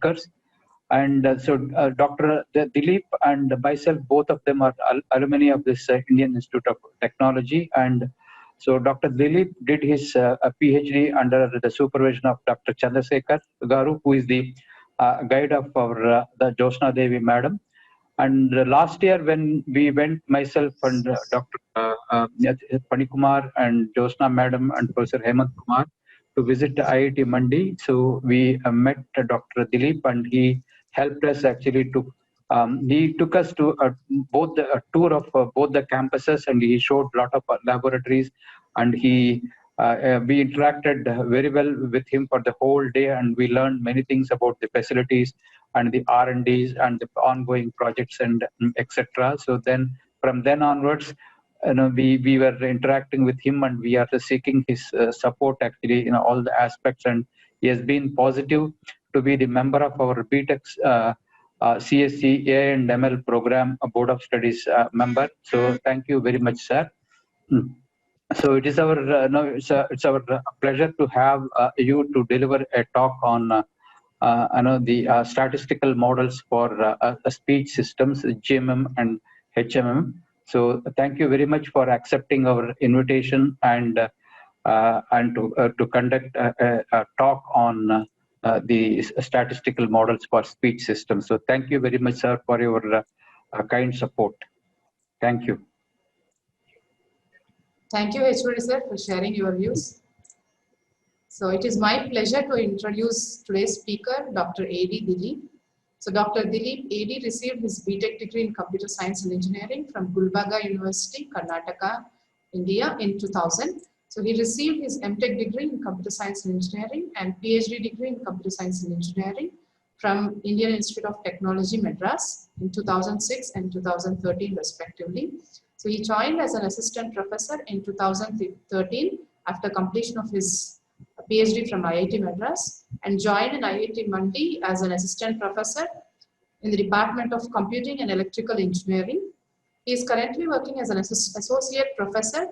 speakers. And Dr. Dilip and myself, both of them are alumni of this Indian Institute of Technology. And so Dr. Dilip did his PhD under the supervision of Dr. Chandrasekhar Garu, who is the guide of our the Josna Devi Madam. And last year, when we went, myself and Dr. Panikumar and Josna Madam and Professor Hemant Kumar, to visit IIT Mandi, so we met Dr. Dilip, and he helped us actually to. He took us to both the tour of both the campuses, and he showed a lot of laboratories, and we interacted very well with him for the whole day, and we learned many things about the facilities and the R&Ds and the ongoing projects and etc. So then from then onwards, we were interacting with him, and we are seeking his support actually in all the aspects, and he has been positive to be the member of our BTech CSC AI and ML program, a Board of Studies member. So thank you very much, sir. So it is our it's our pleasure to have you to deliver a talk on the statistical models for speech systems, GMM and HMM. So thank you very much for accepting our invitation and to conduct a talk on the statistical models for speech systems. So thank you very much, sir, for your kind support. Thank you. Thank you, HOD sir, for sharing your views. So it is my pleasure to introduce today's speaker, Dr. A.D. Dilip. So Dr. Dilip A.D. received his BTech degree in Computer Science and Engineering from Gulbarga University, Karnataka, India in 2000. So he received his MTech degree in Computer Science and Engineering and PhD degree in Computer Science and Engineering from Indian Institute of Technology, Madras in 2006 and 2013 respectively. So he joined as an assistant professor in 2013 after completion of his PhD from IIT Madras and joined in IIT Mandi as an assistant professor in the Department of Computing and Electrical Engineering. He is currently working as an associate professor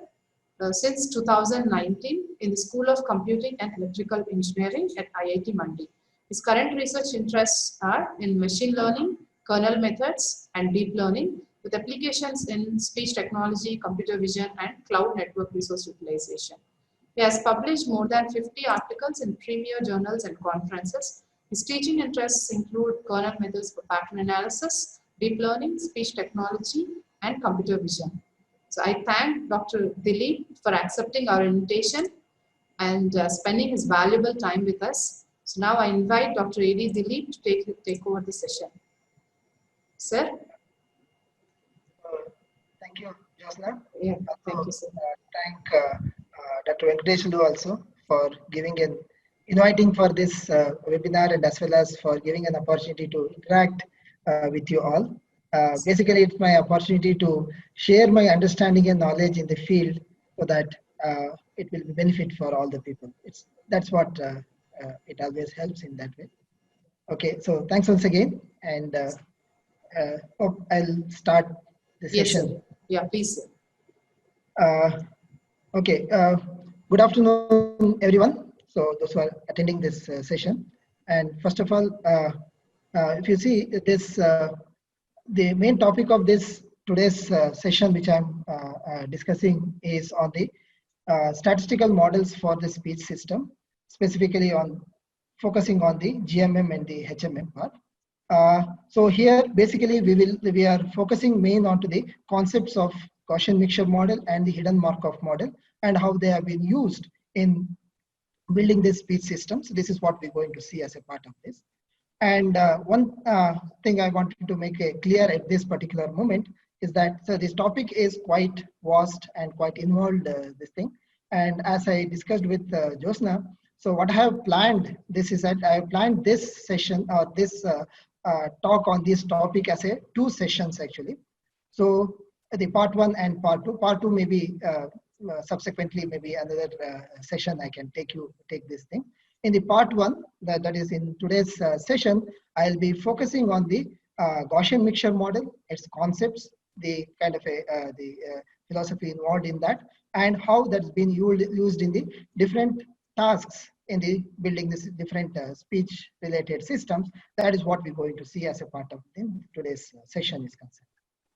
since 2019 in the School of Computing and Electrical Engineering at IIT Mandi. His current research interests are in machine learning, kernel methods, and deep learning, with applications in speech technology, computer vision, and cloud network resource utilization. He has published more than 50 articles in premier journals and conferences. His teaching interests include kernel methods for pattern analysis, deep learning, speech technology, and computer vision. So I thank Dr. Dilip for accepting our invitation and spending his valuable time with us. So now I invite Dr. A.D. Dilip to take over the session. Sir? Thank you, Josna. Yeah, thank you, sir. Thank Dr. Venkateswalu also for inviting for this webinar, and as well as for giving an opportunity to interact with you all. Basically, it's my opportunity to share my understanding and knowledge in the field so that it will be benefit for all the people. That's what it always helps in that way. Okay, so thanks once again, and I'll start the session. Yes, sir. Yeah, please, sir. Okay, good afternoon, everyone. So those who are attending this session. And first of all, if you see this, the main topic of this today's session, which I'm discussing, is on the statistical models for the speech system, specifically on focusing on the GMM and the HMM part. So here, basically, we are focusing main onto the concepts of Gaussian mixture model and the hidden Markov model, and how they have been used in building these speech systems. This is what we're going to see as a part of this. And one thing I wanted to make clear at this particular moment is that this topic is quite vast and quite involved, this thing. And as I discussed with Josna, so what I have planned this is that I have planned this session or this talk on this topic as a 2 sessions actually. So the part 1 and part 2. Part 2 maybe subsequently maybe another session I can take this thing. In the part 1, that is in today's session, I'll be focusing on the Gaussian mixture model, its concepts, the kind of the philosophy involved in that, and how that's been used in the different tasks in the building this different speech related systems. That is what we're going to see as a part of today's session is concerned.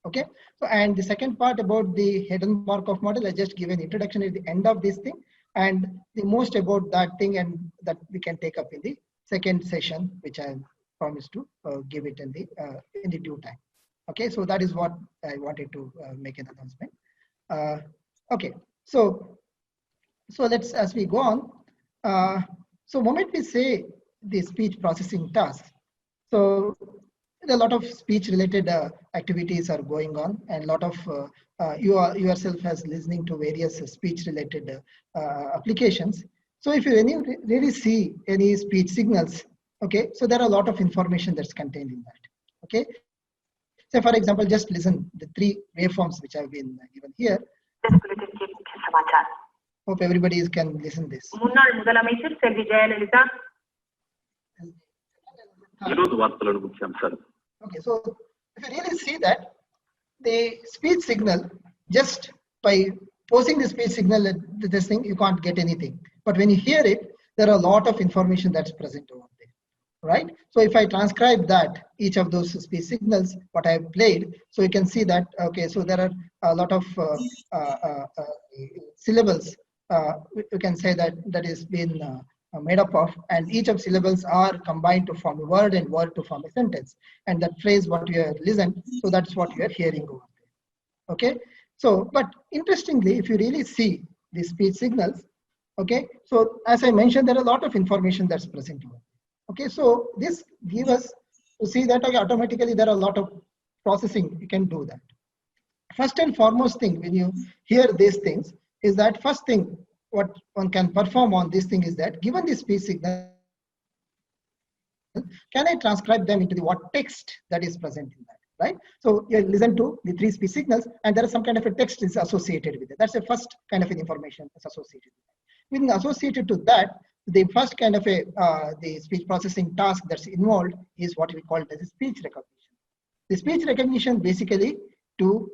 Okay, so and the second part about the Hayden-Markov model, I just give an introduction at the end of this thing, and the most about that thing, and that we can take up in the second session, which I promised to give it in the due time. Okay, so that is what I wanted to make an announcement. Okay, so let's, as we go on, so moment we say the speech processing task, so a lot of speech related activities are going on, and a lot of you yourself as listening to various speech related applications. So if you really see any speech signals, okay, so there are a lot of information that's contained in that. Okay, so for example, just listen the 3 waveforms which have been given here. Hope everybody can listen this. Okay, so if you really see that the speech signal, just by posing the speech signal at this thing, you can't get anything. But when you hear it, there are a lot of information that's present over there, right? So if I transcribe that, each of those speech signals, what I have played, so you can see that, okay, so there are a lot of syllables, you can say that is been made up of, and each of syllables are combined to form a word and word to form a sentence. And that phrase what you have listened, so that's what you are hearing over there. Okay, so but interestingly, if you really see the speech signals, okay, so as I mentioned, there are a lot of information that's present over there. Okay, so this gives us to see that, okay, automatically there are a lot of processing you can do that. First and foremost thing when you hear these things is that first thing what one can perform on this thing is that given the speech signal, can I transcribe them into the what text that is present in that, right? So you listen to the 3 speech signals and there is some kind of a text is associated with it. That's the first kind of an information that's associated with it. When associated to that, the first kind of a the speech processing task that's involved is what we call as a speech recognition. The speech recognition basically to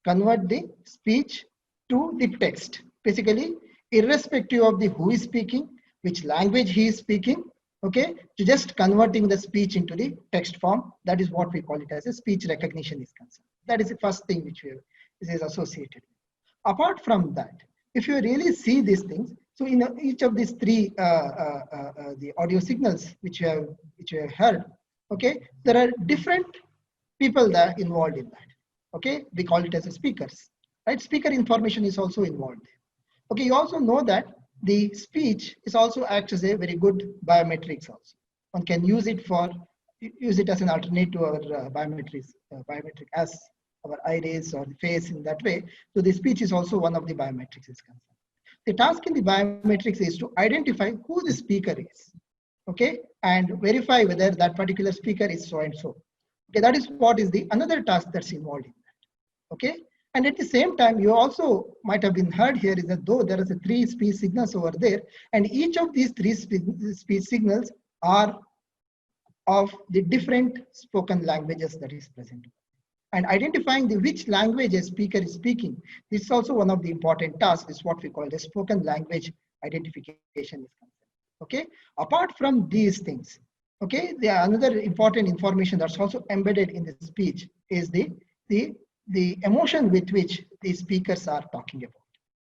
convert the speech to the text, basically irrespective of the who is speaking, which language he is speaking, okay, to just converting the speech into the text form. That is what we call it as a speech recognition is concerned. That is the first thing which is associated with. Apart from that, if you really see these things, so in each of these 3 the audio signals which you have heard, okay, there are different people that are involved in that. Okay, we call it as a speakers, right? Speaker information is also involved there. Okay, you also know that the speech is also acts as a very good biometrics also. One can use it as an alternate to our biometric as our iris or the face in that way. So the speech is also one of the biometrics is concerned. The task in the biometrics is to identify who the speaker is, okay, and verify whether that particular speaker is so and so. Okay, that is what is the another task that's involved in that. Okay, and at the same time, you also might have been heard here is that though there is a 3 speech signals over there, and each of these 3 speech signals are of the different spoken languages that is present. And identifying which language a speaker is speaking, this is also one of the important tasks, is what we call the spoken language identification. Okay, apart from these things, okay, the another important information that's also embedded in the speech is the emotion with which the speakers are talking about,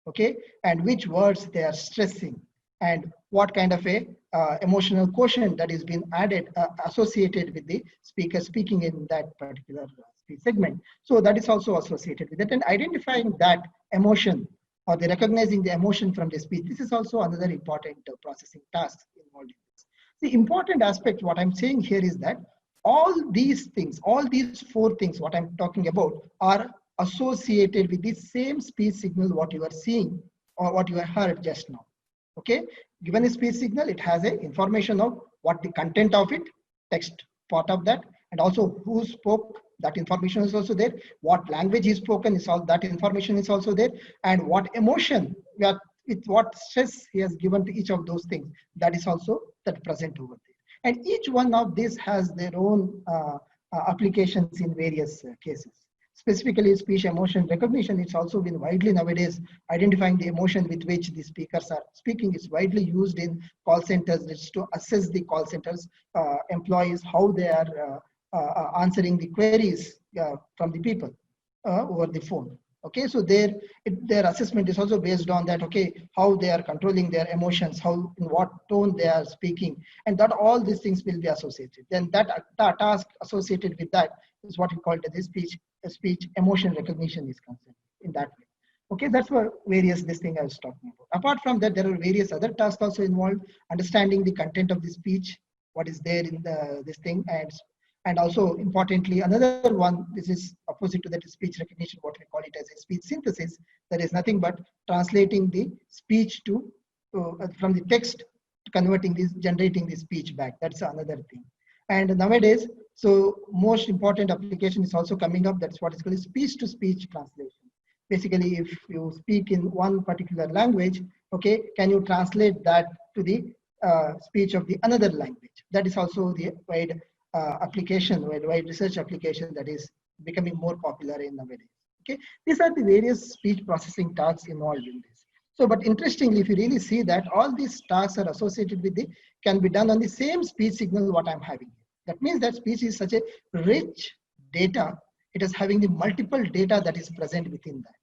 okay, and which words they are stressing, and what kind of a emotional quotient that is being added associated with the speaker speaking in that particular speech segment. So that is also associated with it, and identifying that emotion or the recognizing the emotion from the speech. This is also another important processing task involved in this. The important aspect, what I'm saying here is that all these things, all these 4 things, what I'm talking about, are associated with the same speech signal, what you are seeing or what you have heard just now. Okay, given a speech signal, it has a information of what the content of it, text part of that, and also who spoke, that information is also there. What language is spoken is all that information is also there, and what emotion, with what stress he has given to each of those things, that is also that present over there. And each one of these has their own applications in various cases. specifically speech emotion recognition. It's also been widely nowadays identifying the emotion with which the speakers are speaking. Is widely used in call centers. It's to assess the call centers employees, how they are answering the queries from the people over the phone. Okay, so their assessment is also based on that. Okay, how they are controlling their emotions, how in what tone they are speaking, and that all these things will be associated. Then that task associated with that is what we call the speech emotion recognition is concerned in that way. Okay, that's what various this thing I was talking about. Apart from that, there are various other tasks also involved: understanding the content of the speech, what is there in this thing, and also importantly, another one, this is opposite to that speech recognition, what we call it as a speech synthesis. That is nothing but translating the speech to from the text, converting this, generating the speech back. That's another thing. And nowadays, so most important application is also coming up. That's what is called speech to speech translation. Basically, if you speak in one particular language, okay, can you translate that to the speech of the another language? That is also the wide application, wide research application that is becoming more popular in nowadays. Okay, these are the various speech processing tasks involved in this. So, but interestingly, if you really see that all these tasks are associated with can be done on the same speech signal what I'm having. That means that speech is such a rich data. It is having the multiple data that is present within that.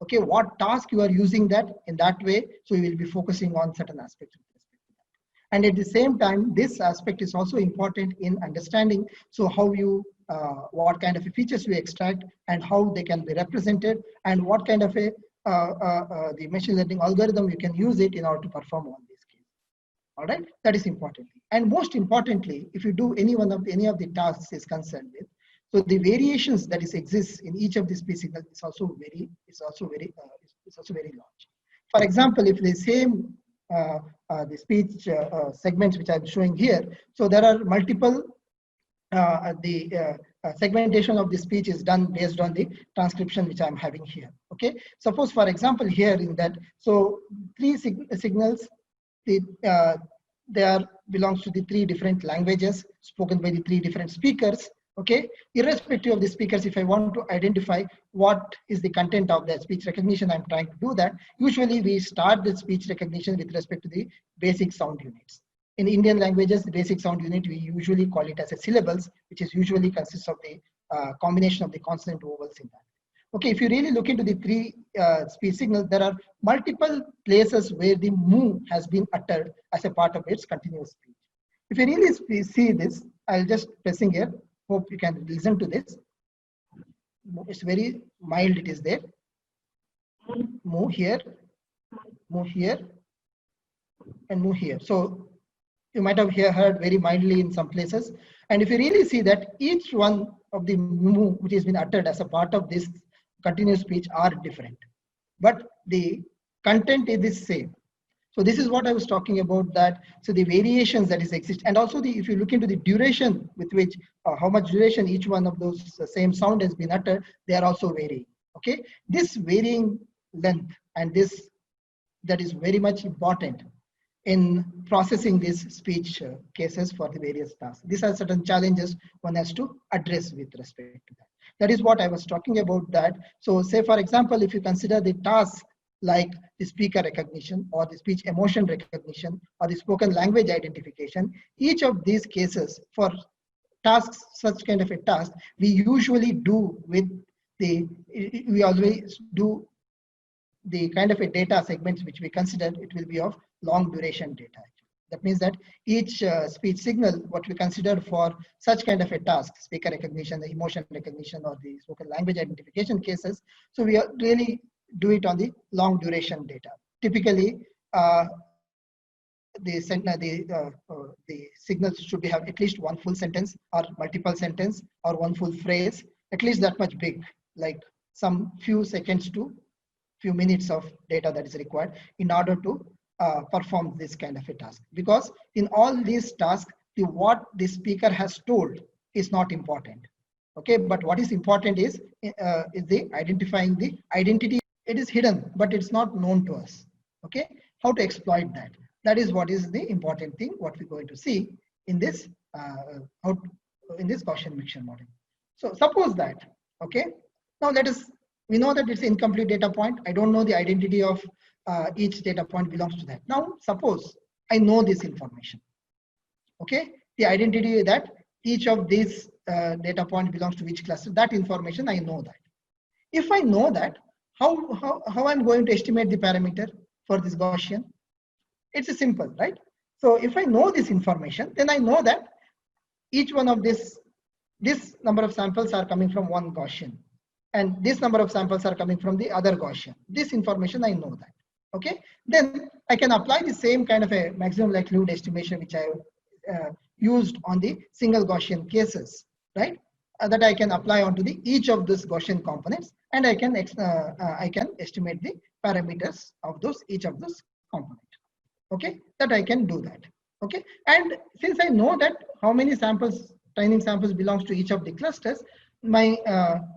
Okay, what task you are using that in that way, so you will be focusing on certain aspects with respect to that. And at the same time, this aspect is also important in understanding, so how you, what kind of features you extract and how they can be represented, and what kind of a the machine learning algorithm you can use it in order to perform on this case. All right, that is important. And most importantly, if you do any of the tasks is concerned with, so the variations that exists in each of these speech signals is also very large. For example, if the same the speech segments which I'm showing here, so there are multiple segmentation of the speech is done based on the transcription which I'm having here. Okay, suppose for example here in that, so three signals, they are belongs to the three different languages spoken by the three different speakers. Okay, irrespective of the speakers, if I want to identify what is the content of that speech recognition, I'm trying to do that. Usually we start the speech recognition with respect to the basic sound units. In Indian languages, the basic sound unit, we usually call it as a syllables, which is usually consists of the combination of the consonant vowels in that. Okay, if you really look into the three speech signals, there are multiple places where the mu has been uttered as a part of its continuous speech. If you really see this, I'll just pressing here. Hope you can listen to this. It's very mild, it is there. Move here, and move here. So you might have heard very mildly in some places. And if you really see that each one of the move which has been uttered as a part of this continuous speech are different, but the content is the same. So this is what I was talking about, that so the variations that exist, and also if you look into the duration with which how much duration each one of those same sound has been uttered, they are also varying. Okay, this varying length and this, that is very much important in processing these speech cases for the various tasks. These are certain challenges one has to address with respect to that. That is what I was talking about that. So say for example, if you consider the tasks like the speaker recognition or the speech emotion recognition or the spoken language identification, each of these cases for tasks, such kind of a task, we usually do with we always do the kind of a data segments which we consider it will be of long duration data. That means that each speech signal, what we consider for such kind of a task, speaker recognition, the emotion recognition, or the spoken language identification cases, so we really do it on the long duration data. Typically, the signals should have at least one full sentence or multiple sentence or one full phrase, at least that much big, like some few seconds to few minutes of data that is required in order to perform this kind of a task. Because in all these tasks, what the speaker has told is not important. Okay, but what is important is the identifying the identity. It is hidden, but it's not known to us. Okay, how to exploit that? That is what is the important thing. What we're going to see in this in this Gaussian mixture model. So suppose that, okay, Now we know that it's incomplete data point. I don't know the identity of each data point belongs to that. Now, suppose I know this information. Okay, the identity that each of these data points belongs to which cluster, that information I know that. If I know that, how I'm going to estimate the parameter for this Gaussian? It's simple, right? So if I know this information, then I know that each one of this number of samples are coming from one Gaussian, and this number of samples are coming from the other Gaussian. This information I know that. Okay, then I can apply the same kind of a maximum likelihood estimation which I used on the single Gaussian cases, right? That I can apply onto each of these Gaussian components, and I can estimate the parameters of each of those components. Okay, that I can do that. Okay, and since I know that how many samples, training samples belongs to each of the clusters, my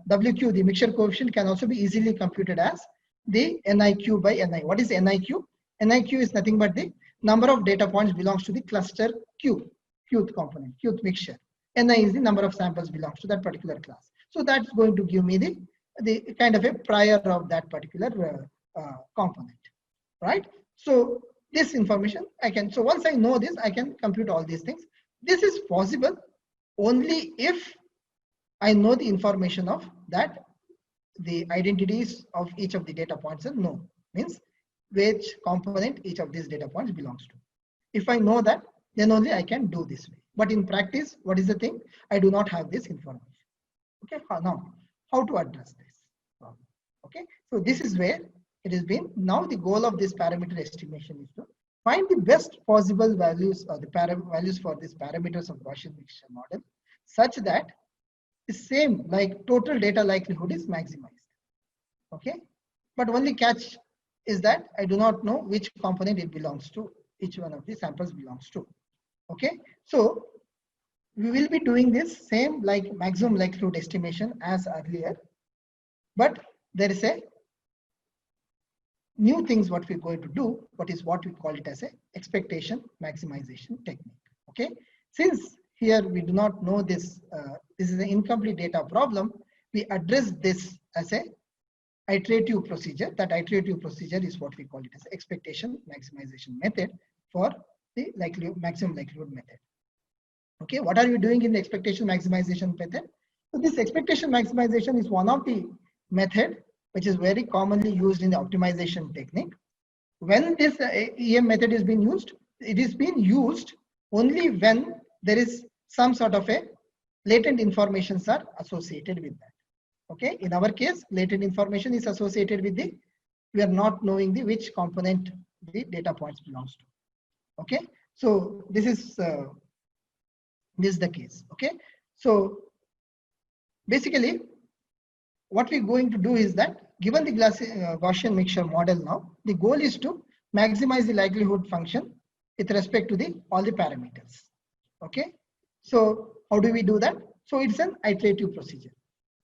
WQ, the mixture coefficient, can also be easily computed as the NIQ by NI. What is NIQ? NIQ is nothing but the number of data points belongs to the cluster Q, Qth component, Qth mixture. NI is the number of samples belongs to that particular class. So that's going to give me the kind of a prior of that particular component, right? So this information so once I know this, I can compute all these things. This is possible only if I know the information of that, the identities of each of the data points are known, means which component each of these data points belongs to. If I know that, then only I can do this way. But in practice, what is the thing? I do not have this information. Okay, now how to address this problem? Okay, so this is where it has been. Now the goal of this parameter estimation is to find the best possible values or the values for these parameters of Gaussian mixture model, such that the same like total data likelihood is maximized. Okay, but only catch is that I do not know which component it belongs to, each one of the samples belongs to. Okay, so we will be doing this same like maximum likelihood estimation as earlier, but there is a new things what we're going to do, what we call it as a expectation maximization technique. Okay, since here we do not know this, this is an incomplete data problem, we address this as a iterative procedure. That iterative procedure is what we call it as expectation maximization method for the maximum likelihood method. Okay, what are you doing in the expectation maximization method? So this expectation maximization is one of the method which is very commonly used in the optimization technique. When this EM method is being used, it is being used only when there is some sort of a latent informations are associated with that. Okay, in our case, latent information is associated with we are not knowing which component the data points belongs to. Okay, so this is the case. Okay, so basically what we're going to do is that given the Gaussian mixture model now, the goal is to maximize the likelihood function with respect to all the parameters. Okay, so how do we do that? So it's an iterative procedure.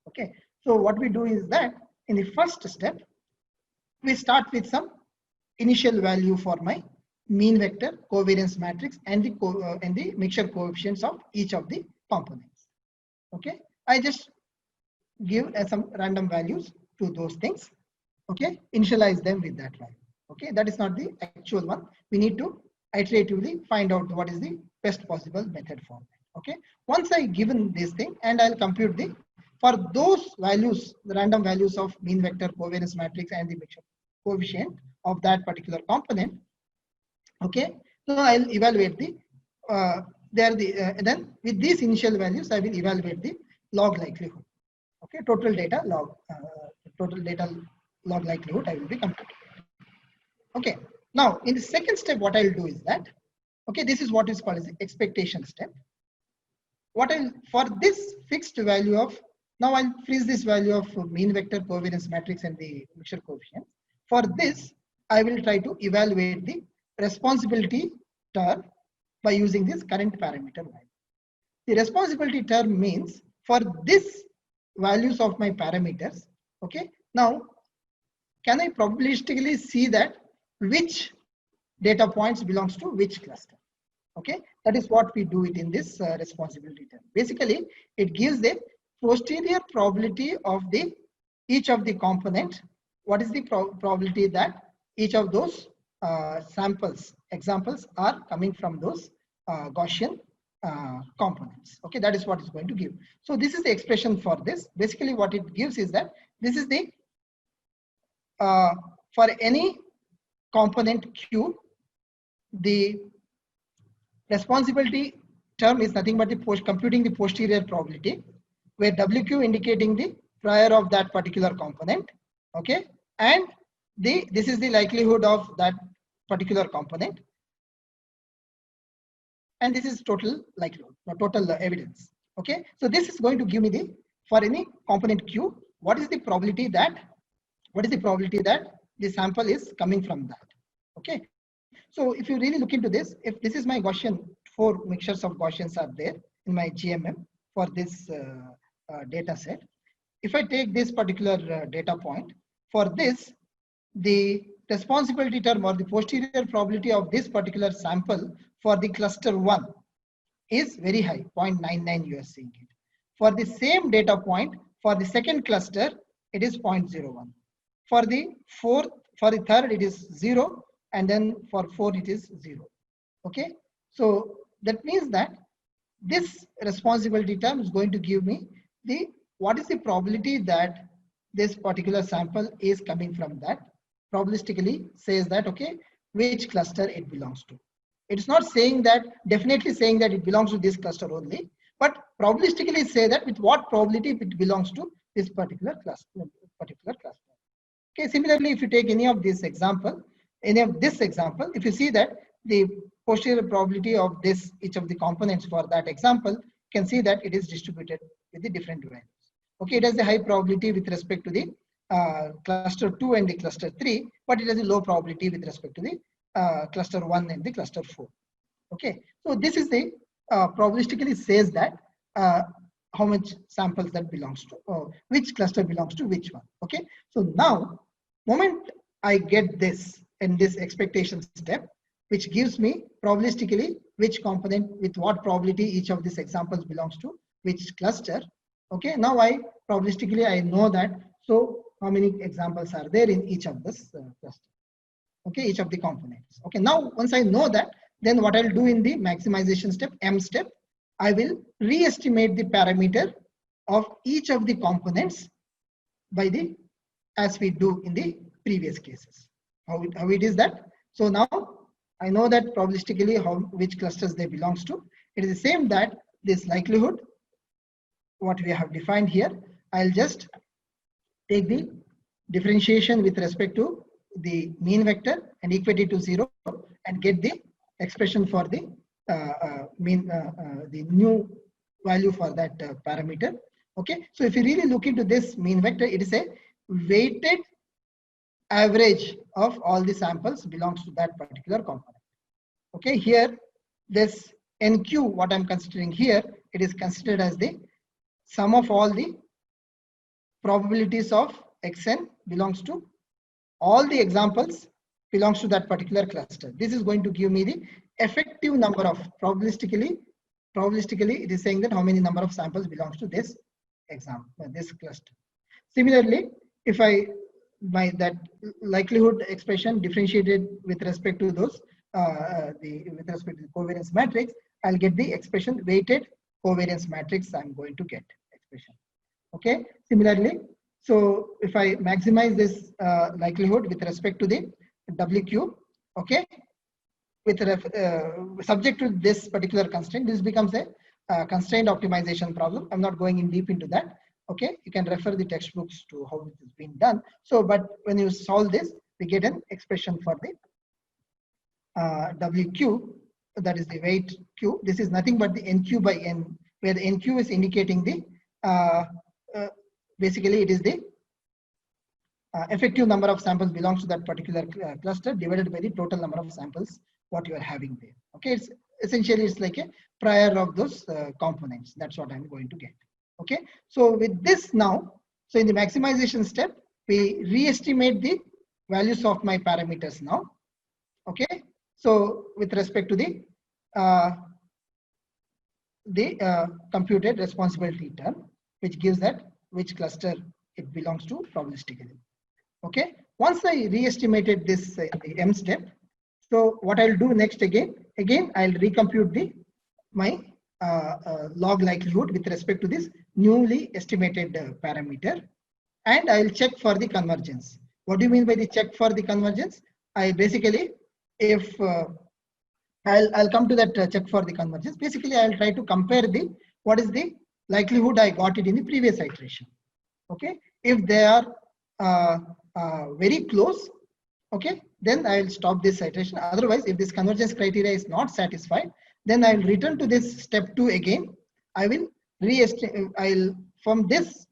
Okay, so what we do is that in the first step, we start with some initial value for my mean vector, covariance matrix, and the mixture coefficients of each of the components. Okay, I just give some random values to those things. Okay, initialize them with that value. Okay, that is not the actual one. We need to iteratively find out what is the best possible method for that. Okay, once I given this thing, and I'll compute for those values, the random values of mean vector, covariance matrix, and the mixture coefficient of that particular component. Okay, so I'll evaluate then with these initial values, I will evaluate the log likelihood. Okay, total data log likelihood I will be computing. Okay, now in the second step, what I'll do is that, okay, this is what is called as the expectation step. For this fixed value of, now I'll freeze this value of mean vector, covariance matrix, and the mixture coefficient. For this, I will try to evaluate the responsibility term by using this current parameter value. The responsibility term means for this values of my parameters. Okay, now can I probabilistically see that which data points belongs to which cluster? Okay, that is what we do it in this responsibility term. Basically, it gives the posterior probability of the each of the component, what is the probability that each of those samples, examples are coming from those Gaussian components. Okay, that is what it's going to give. So this is the expression for this. Basically what it gives is that this is the for any component Q, the responsibility term is nothing but the computing the posterior probability, where WQ indicating the prior of that particular component. Okay, and this is the likelihood of that particular component, and this is total likelihood, total evidence. Okay, so this is going to give me the, for any component Q, what is the probability that the sample is coming from that. Okay, so if you really look into this, if this is my Gaussian, 4 mixtures of Gaussians are there in my GMM for this data set. If I take this particular data point, for this, the responsibility term or the posterior probability of this particular sample for the cluster 1 is very high, 0.99 you are seeing it. For the same data point, for the second cluster, it is 0.01. For the third, it is 0, and then for 4, it is 0. Okay, so that means that this responsibility term is going to give me the what is the probability that this particular sample is coming from that. Probabilistically says that, okay, which cluster it belongs to. It's not saying that, definitely saying that it belongs to this cluster only, but probabilistically say that with what probability it belongs to this particular cluster. Okay, similarly, if you take any of this example, if you see that the posterior probability of this, each of the components for that example, you can see that it is distributed with the different values. Okay, it has a high probability with respect to the cluster 2 and the cluster 3, but it has a low probability with respect to the cluster 1 and the cluster 4. Okay, so this is the probabilistically says that how much samples that belongs to, which cluster belongs to which one. Okay, so now moment I get this in this expectation step, which gives me probabilistically which component with what probability each of these examples belongs to which cluster. Okay, now probabilistically I know that, so how many examples are there in each of this cluster. Okay, each of the components. Okay, now once I know that, then what I'll do in the maximization step, M step, I will re-estimate the parameter of each of the components by the, as we do in the previous cases. How it is that? So now I know that probabilistically which clusters they belongs to. It is the same that this likelihood, what we have defined here, I'll just take the differentiation with respect to the mean vector and equate it to 0 and get the expression for the the new value for that parameter. Okay, so if you really look into this mean vector, it is a weighted average of all the samples belongs to that particular component. Okay, here this NQ, what I'm considering here, it is considered as the sum of all the probabilities of Xn belongs to all the examples belongs to that particular cluster. This is going to give me the effective number of probabilistically it is saying that how many number of samples belongs to this example, this cluster. Similarly, if I that likelihood expression differentiated with respect to those with respect to the covariance matrix, I'll get the expression weighted covariance matrix. I'm going to get expression. Okay, similarly, so if I maximize this likelihood with respect to the WQ, okay, with subject to this particular constraint, this becomes a constraint optimization problem. I'm not going in deep into that. Okay, you can refer the textbooks to how it has been done. So, but when you solve this, we get an expression for the WQ, that is the weight Q. This is nothing but the NQ by N, where the NQ is indicating the basically it is the effective number of samples belongs to that particular cluster divided by the total number of samples what you are having there. Okay, it's essentially it's like a prior of those components. That's what I'm going to get. Okay, so with this now, so in the maximization step, we re-estimate the values of my parameters now. Okay, so with respect to the computed responsibility term, which gives that which cluster it belongs to probabilistically. Okay, once I re-estimated this in the M step, so what I'll do next again I'll recompute my log likelihood with respect to this newly estimated parameter, and I'll check for the convergence. What do you mean by the check for the convergence? I basically, if I'll come to that check for the convergence. Basically, I'll try to compare what is the likelihood I got it in the previous iteration. Okay, if they are very close, okay, then I will stop this iteration. Otherwise, if this convergence criteria is not satisfied, then I will return to this step 2 again. I will from this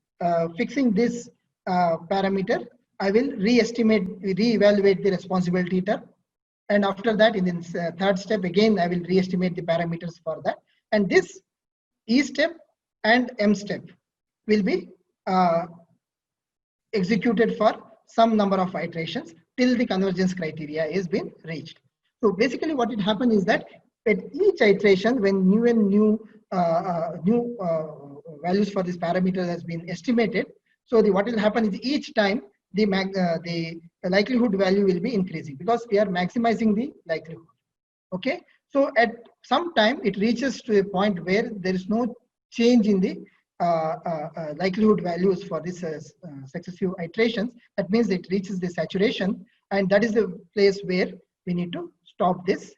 fixing this parameter, I will re-evaluate the responsibility term, and after that, in the third step again, I will re-estimate the parameters for that. And this E step and M step will be executed for some number of iterations till the convergence criteria is been reached. So basically what it happened is that at each iteration, when new values for this parameter has been estimated, so what will happen is each time the likelihood value will be increasing because we are maximizing the likelihood. Okay, so at some time it reaches to a point where there is no change in the likelihood values for this successive iterations. That means it reaches the saturation, and that is the place where we need to stop this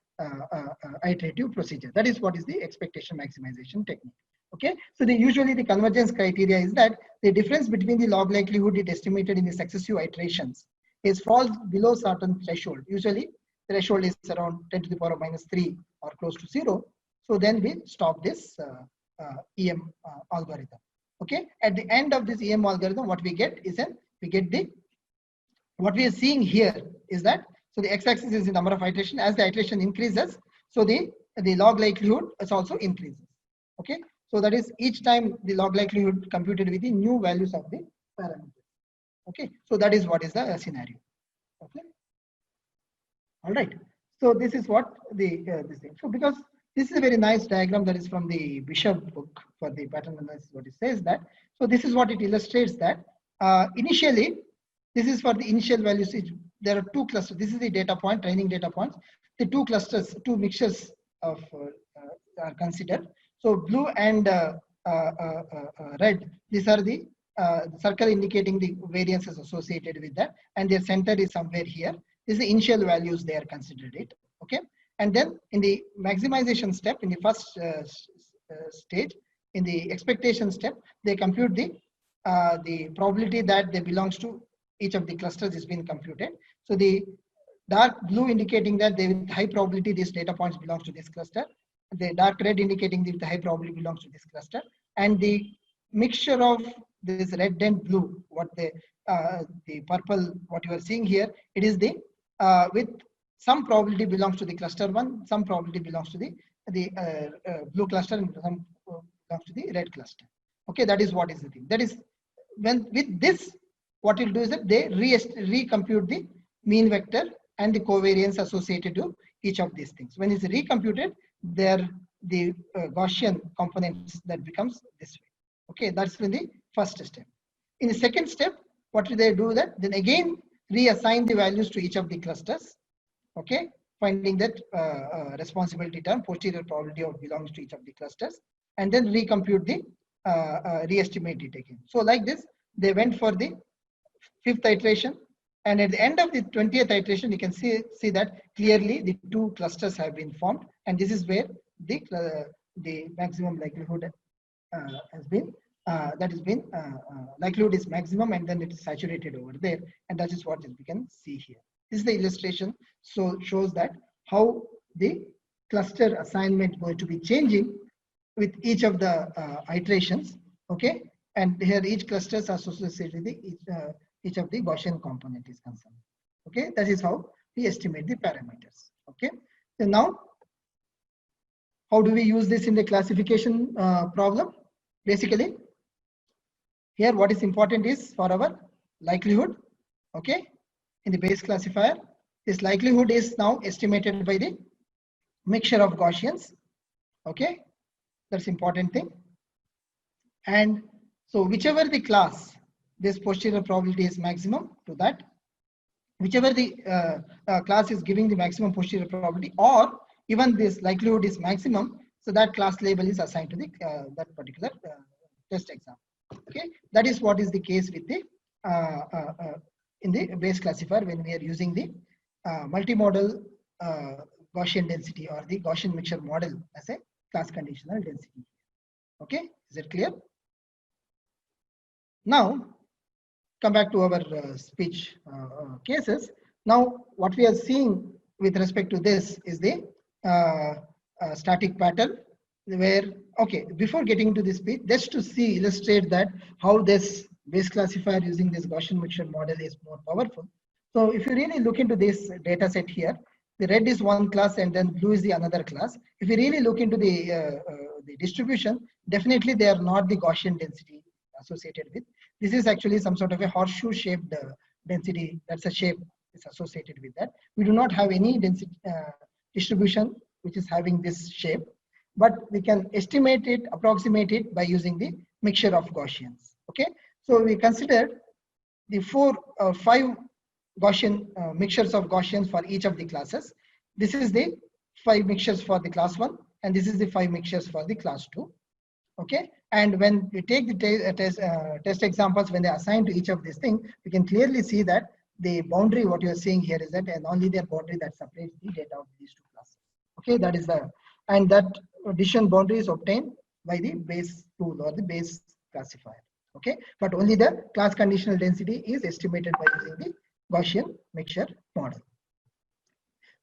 iterative procedure. That is what is the expectation maximization technique. Okay, so usually the convergence criteria is that the difference between the log likelihood it estimated in the successive iterations falls below certain threshold. Usually threshold is around 10 to the power of -3 or close to 0. So then we stop this EM algorithm. Okay, at the end of this EM algorithm, what we get is what we are seeing here is that, so the x-axis is the number of iterations. As the iteration increases, so the log likelihood is also increases. Okay, so that is each time the log likelihood computed with the new values of the parameters. Okay, so that is what is the scenario. Okay, all right. So this is what this thing. So because this is a very nice diagram that is from the Bishop book for the pattern analysis. What it says that, so this is what it illustrates that initially, this is for the initial values. There are two clusters. This is the data point, training data points. The two clusters, two mixtures of are considered. So blue and red, these are the circle indicating the variances associated with that, and their center is somewhere here. This is the initial values they are considered it. Okay, and then in the maximization step, in the first stage, in the expectation step, they compute the probability that they belongs to each of the clusters is being computed. So the dark blue indicating that they with high probability these data points belongs to this cluster. The dark red indicating that the high probability belongs to this cluster, and the mixture of this red and blue, what the purple, what you are seeing here, it is the with some probability belongs to the cluster 1, some probability belongs to the blue cluster, and some belongs to the red cluster. Okay, that is what is the thing. That is when with this, what it will do is that they recompute the mean vector and the covariance associated to each of these things. When it's recomputed, the Gaussian components that becomes this way. Okay, that's in the first step. In the second step, what do they do that? Then again reassign the values to each of the clusters. Okay, finding that responsibility term, posterior probability of belongs to each of the clusters, and then recompute the re-estimate it again. So like this, they went for the 5th iteration, and at the end of the 20th iteration, you can see that clearly the two clusters have been formed, and this is where the maximum likelihood has been likelihood is maximum, and then it is saturated over there, and that is what we can see here. This is the illustration, so shows that how the cluster assignment going to be changing with each of the iterations. Okay, and here each cluster is associated with each of the Gaussian component is concerned. Okay, that is how we estimate the parameters. Okay, so now how do we use this in the classification problem? Basically, here what is important is for our likelihood. Okay, in the Bayes classifier, this likelihood is now estimated by the mixture of Gaussians. Okay, that's important thing. And so whichever the class this posterior probability is maximum to that, whichever the class is giving the maximum posterior probability, or even this likelihood is maximum, so that class label is assigned to the that particular test exam. Okay, that is what is the case with the in the Bayes classifier when we are using the multimodal Gaussian density or the Gaussian mixture model as a class conditional density. Okay, is it clear? Now come back to our speech cases. Now what we are seeing with respect to this is the static pattern, where, okay, before getting to this speech, just to see, illustrate that how this Bayes classifier using this Gaussian mixture model is more powerful. So if you really look into this data set here, the red is one class and then blue is the another class. If you really look into the distribution, definitely they are not the Gaussian density associated with. This is actually some sort of a horseshoe shaped density. That's a shape is associated with that. We do not have any density distribution which is having this shape, but we can estimate it, approximate it by using the mixture of Gaussians. Okay, so we considered the 5 Gaussian mixtures of Gaussians for each of the classes. This is the 5 mixtures for the class 1, and this is the 5 mixtures for the class 2. Okay, and when we take the test examples, when they assign to each of these things, we can clearly see that the boundary, what you are seeing here, is that and only their boundary that separates the data of these two classes. Okay, that is the, and that decision boundary is obtained by the Bayes tool or the Bayes classifier. Okay, but only the class conditional density is estimated by using the Gaussian mixture model.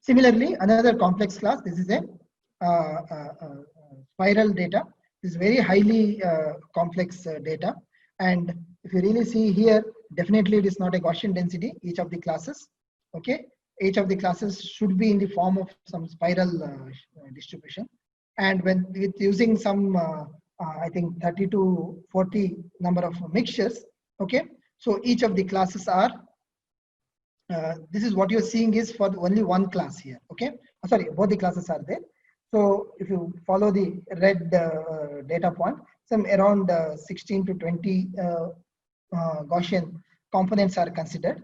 Similarly, another complex class, this is a spiral data. This is very highly complex data, and if you really see here, definitely it is not a Gaussian density, each of the classes. Okay, each of the classes should be in the form of some spiral distribution, and when with using some I think 30 to 40 number of mixtures. Okay, so each of the classes are this is what you're seeing is for only one class here. Okay, sorry, both the classes are there. So if you follow the red data point, some around 16 to 20 Gaussian components are considered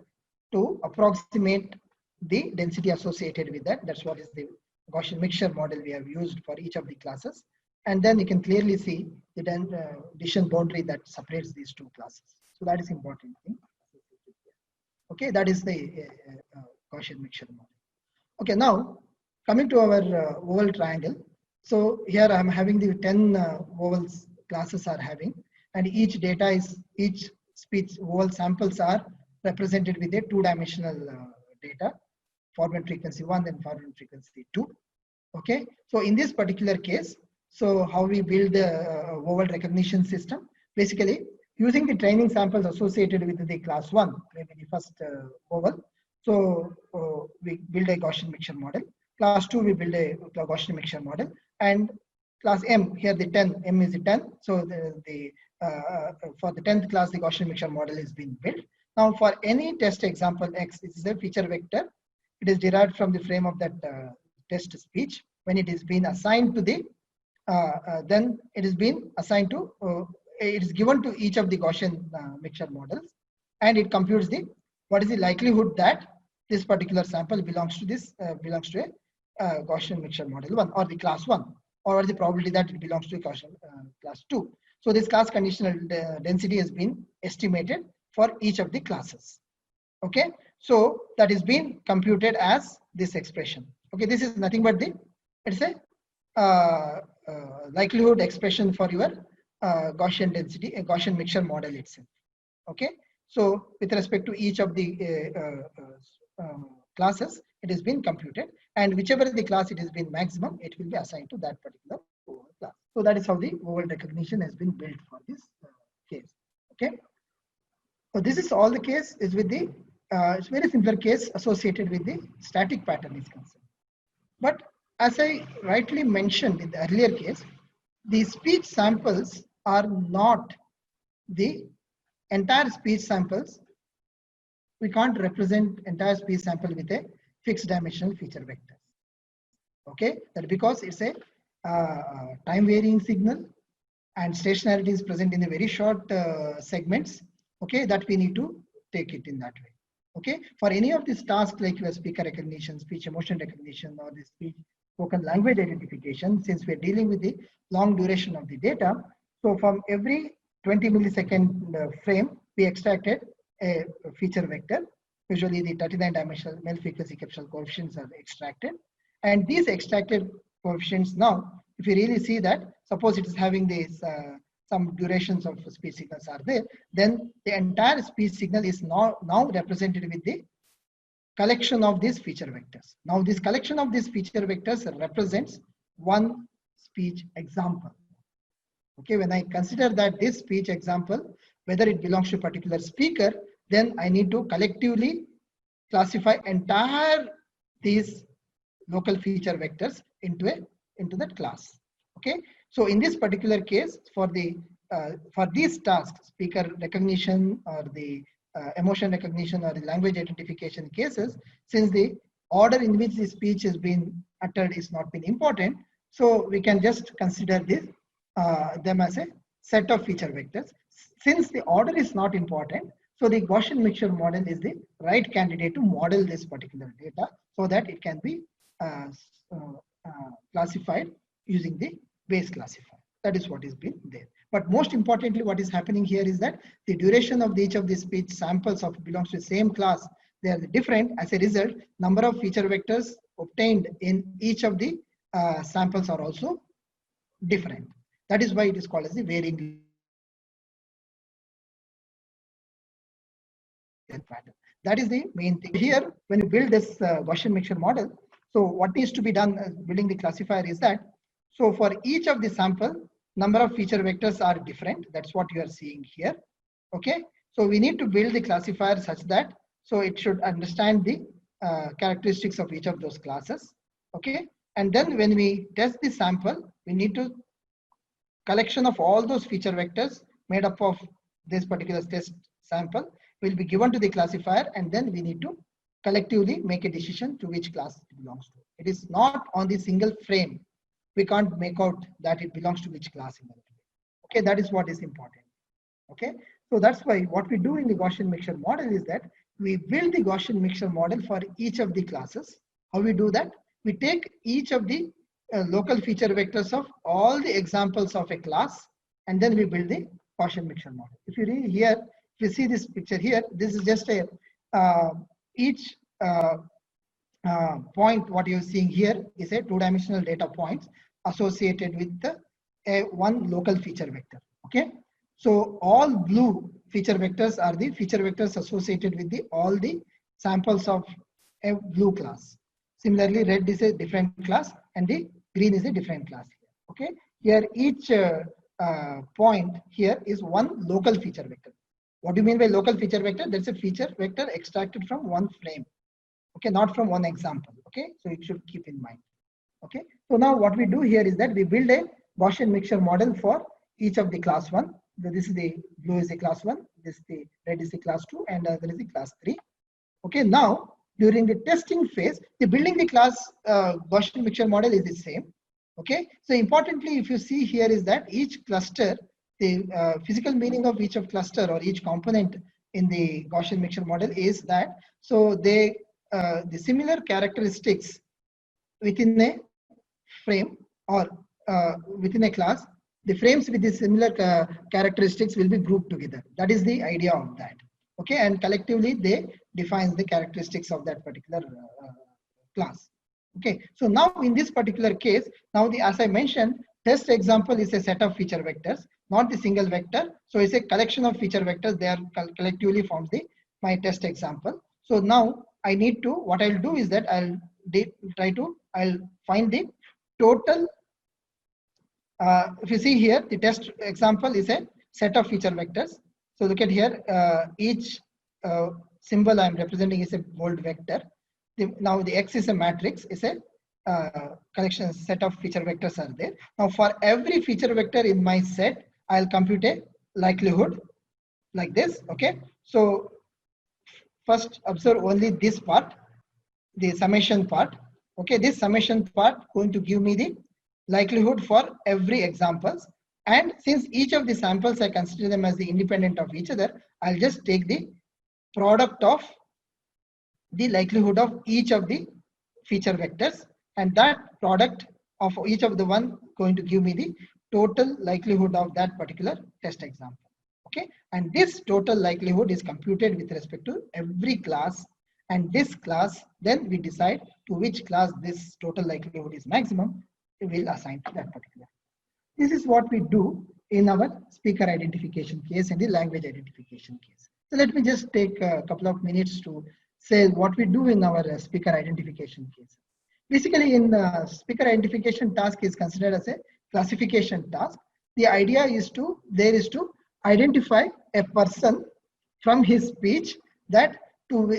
to approximate the density associated with that. That's what is the Gaussian mixture model we have used for each of the classes. And then you can clearly see the decision boundary that separates these two classes. So that is important thing. Okay, that is the Gaussian mixture model. Okay, now coming to our oval triangle. So here I'm having the 10 ovals classes are having, and each data is, each speech oval samples are represented with a 2-dimensional data, forward frequency 1 and forward frequency 2. Okay, so in this particular case, so how we build the oval recognition system, basically using the training samples associated with the class 1, maybe the first oval. So we build a Gaussian mixture model. Class 2, we build a Gaussian mixture model, and class M, here the 10, M is the 10. So for the 10th class, the Gaussian mixture model is being built. Now for any test example X, this is a feature vector. It is derived from the frame of that test speech. When it is being assigned to the, then it is being assigned to, it is given to each of the Gaussian mixture models, and it computes the, what is the likelihood that this particular sample belongs to this, belongs to a Gaussian mixture model 1 or the class 1, or the probability that it belongs to a Gaussian class 2. So this class conditional density has been estimated for each of the classes. Okay, so that is being computed as this expression. Okay, this is nothing but the, it's a likelihood expression for your Gaussian density, a Gaussian mixture model itself. Okay, so with respect to each of the classes, it has been computed, and whichever the class it has been maximum, it will be assigned to that particular class. So that is how the oval recognition has been built for this case. Okay, so this is all the case is with the it's very simpler case associated with the static pattern is concerned. But as I rightly mentioned in the earlier case, the speech samples are not the entire speech samples. We can't represent entire speech sample with a fixed dimensional feature vector. Okay, that because it's a time varying signal, and stationarity is present in the very short segments. Okay, that we need to take it in that way. Okay, for any of these tasks like your speaker recognition, speech emotion recognition, or the speech spoken language identification, since we're dealing with the long duration of the data, so from every 20 millisecond frame, we extracted a feature vector. Usually the 39-dimensional male frequency capsule coefficients are extracted. And these extracted coefficients now, if you really see that, suppose it is having this some durations of speech signals are there, then the entire speech signal is now represented with the collection of these feature vectors. Now this collection of these feature vectors represents one speech example. Okay, when I consider that this speech example, whether it belongs to a particular speaker, then I need to collectively classify entire these local feature vectors into that class. Okay, so in this particular case, for these tasks, speaker recognition or the emotion recognition or the language identification cases, since the order in which the speech has been uttered is not been important, so we can just consider this them as a set of feature vectors. Since the order is not important, so the Gaussian mixture model is the right candidate to model this particular data so that it can be classified using the base classifier. That is what is been there. But most importantly, what is happening here is that the duration of each of the speech samples of belongs to the same class, they are different. As a result, number of feature vectors obtained in each of the samples are also different. That is why it is called as the varying pattern. That is the main thing. Here, when you build this Gaussian mixture model, so what needs to be done building the classifier is that, so for each of the sample, number of feature vectors are different. That's what you are seeing here. Okay, so we need to build the classifier such that, so it should understand the characteristics of each of those classes. Okay, and then when we test the sample, we need to collection of all those feature vectors made up of this particular test sample will be given to the classifier, and then we need to collectively make a decision to which class it belongs to. It is not on the single frame. We can't make out that it belongs to which class. Okay, that is what is important. Okay, so that's why what we do in the Gaussian mixture model is that we build the Gaussian mixture model for each of the classes. How we do that? We take each of the local feature vectors of all the examples of a class, and then we build the Gaussian mixture model. If you read here, if you see this picture here, this is just a each point. What you're seeing here is a two-dimensional data points associated with the one local feature vector. Okay, so all blue feature vectors are the feature vectors associated with the all the samples of a blue class. Similarly, red is a different class and the green is a different class. Okay, here each point here is one local feature vector. What do you mean by local feature vector? That's a feature vector extracted from one frame. Okay, not from one example. Okay, so you should keep in mind. Okay, so now what we do here is that we build a Gaussian mixture model for each of the class 1. This is the blue is the class 1, this is the red is the class 2, and there is the class 3. Okay, now during the testing phase, the building the class Gaussian mixture model is the same. Okay, so importantly, if you see here is that each cluster, the physical meaning of each of cluster or each component in the Gaussian mixture model is that, so they the similar characteristics within a frame or within a class, the frames with the similar characteristics will be grouped together. That is the idea of that. Okay, and collectively they define the characteristics of that particular class. Okay, so now in this particular case, now the as I mentioned, test example is a set of feature vectors, not the single vector. So it's a collection of feature vectors. They are collectively forms the my test example. So now I need to, what I'll do is that I'll find the total. If you see here, the test example is a set of feature vectors. So look at here, each symbol I'm representing is a bold vector. Now the X is a matrix, is a collection set of feature vectors are there. Now for every feature vector in my set, I'll compute a likelihood like this. Okay, so first observe only this part, the summation part. Okay, this summation part going to give me the likelihood for every examples, And since each of the samples, I consider them as the independent of each other, I'll just take the product of the likelihood of each of the feature vectors, and that product of each of the one going to give me the total likelihood of that particular test example. Okay, and this total likelihood is computed with respect to every class, and this class, then we decide to which class this total likelihood is maximum, we will assign to that particular. This is what we do in our speaker identification case and the language identification case. So let me just take a couple of minutes to say what we do in our speaker identification case. Basically, in speaker identification task is considered as a classification task. The idea is to identify a person from his speech, that to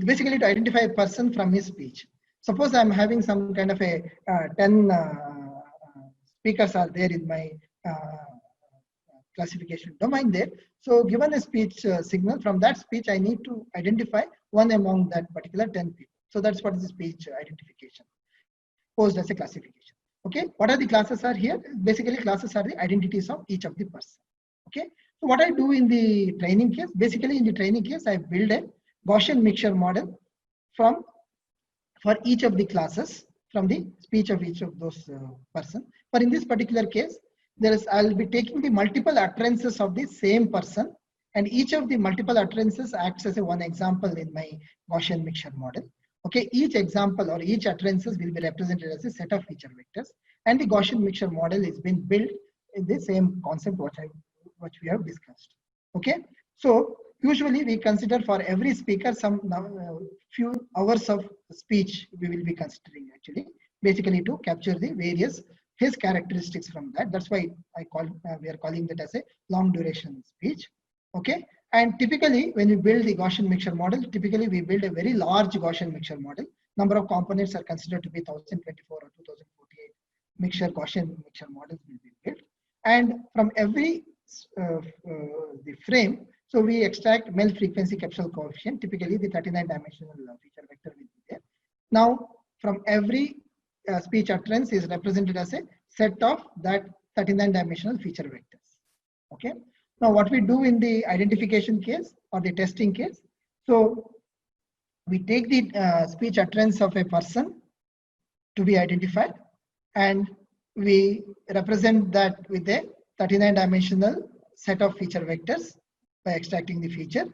basically to identify a person from his speech. Suppose I'm having some kind of a 10 speakers are there in my classification domain there. So given a speech signal, from that speech I need to identify one among that particular 10 people. So that's what is the speech identification posed as a classification. Okay, what are the classes are here? Basically classes are the identities of each of the person. Okay, so what I do in the training case, basically in the training case I build a Gaussian mixture model for each of the classes from the speech of each of those person. But in this particular case, I'll be taking the multiple utterances of the same person, and each of the multiple utterances acts as a one example in my Gaussian mixture model. Okay, each example or each utterances will be represented as a set of feature vectors, and the Gaussian mixture model is being built in the same concept which we have discussed. Okay, so usually we consider for every speaker some few hours of speech we will be considering actually, basically to capture the various his characteristics from that. That's why we are calling that as a long duration speech. Okay, and typically when we build the Gaussian mixture model, typically we build a very large Gaussian mixture model. Number of components are considered to be 1024 or 2048 Gaussian mixture models will be built, and from every the frame, so we extract Mel frequency capsule coefficient. Typically the 39-dimensional feature vector will be there. Now from every speech utterance is represented as a set of that 39-dimensional feature vectors. Okay, now what we do in the identification case or the testing case, so we take the speech utterance of a person to be identified, and we represent that with a 39-dimensional set of feature vectors by extracting the feature,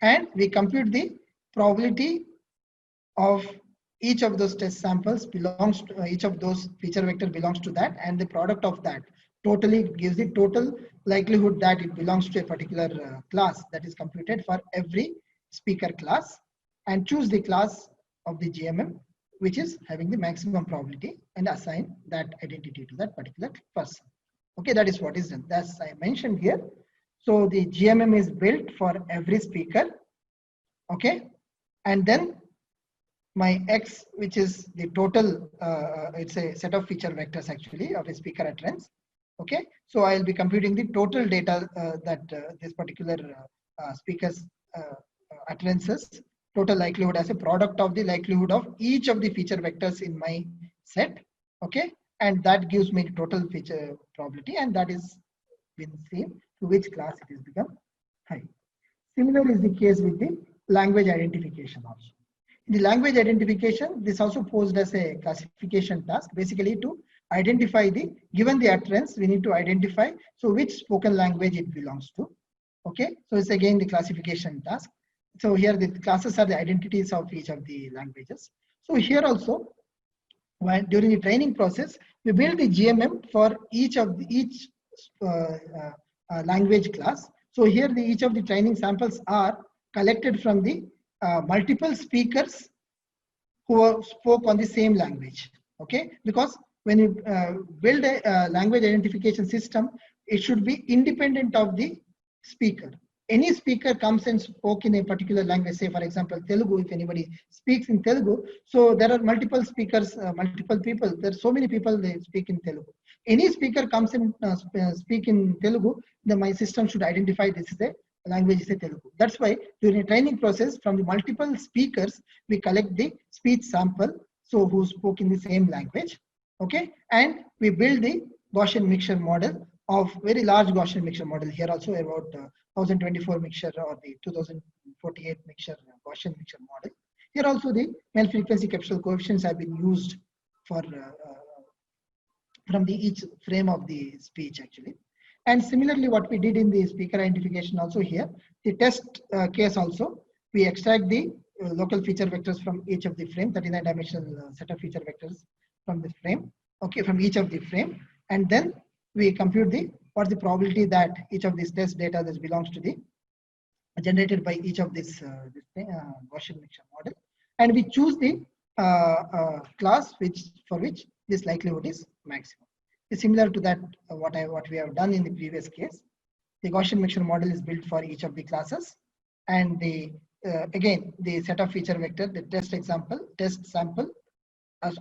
and we compute the probability of each of those test samples belongs to each of those feature vector belongs to that, and the product of that totally gives the total likelihood that it belongs to a particular class that is computed for every speaker class, and choose the class of the GMM which is having the maximum probability and assign that identity to that particular person. Okay, that is what is done. As I mentioned here, so the GMM is built for every speaker. Okay, and then my X, which is the total, it's a set of feature vectors actually of a speaker utterance. Okay, so I'll be computing the total data that this particular speaker's utterances, total likelihood as a product of the likelihood of each of the feature vectors in my set. Okay, and that gives me the total feature probability, and that is been seen to which class it is become high. Similar is the case with the language identification also. In the language identification, this also posed as a classification task, basically to identify the, given the utterance, we need to identify so which spoken language it belongs to. Okay, so it's again the classification task. So here the classes are the identities of each of the languages. So here also, when during the training process, we build the GMM for each language class. So here each of the training samples are collected from the multiple speakers who spoke on the same language. Okay, because when you build a language identification system, it should be independent of the speaker. Any speaker comes and spoke in a particular language, say for example Telugu, if anybody speaks in Telugu, so there are multiple speakers, multiple people, there are so many people they speak in Telugu. Any speaker comes and speak in Telugu, then my system should identify this is a language is a Telugu. That's why during a training process, from the multiple speakers, we collect the speech sample, so who spoke in the same language. Okay, and we build the Gaussian mixture model of very large Gaussian mixture model. Here also about 1024 mixture or the 2048 mixture Gaussian mixture model. Here also the male frequency capsule coefficients have been used for from the each frame of the speech actually. And similarly, what we did in the speaker identification also here, the test case also, we extract the local feature vectors from each of the frame, 39 dimensional set of feature vectors from the frame, okay, from each of the frame, and then we compute the what's the probability that each of these test data that belongs to the generated by each of this Gaussian mixture model, and we choose the class for which this likelihood is maximum. It's similar to that what we have done in the previous case. The Gaussian mixture model is built for each of the classes, and the again the set of feature vector, the test sample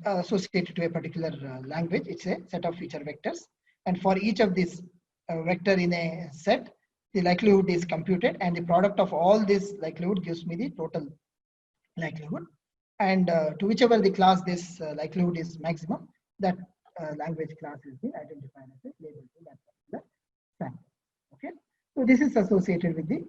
associated to a particular language. It's a set of feature vectors, and for each of these vector in a set, the likelihood is computed, and the product of all this likelihood gives me the total likelihood. And to whichever the class this likelihood is maximum, that language class is being identified as a label to that particular sample. Okay, so this is associated with the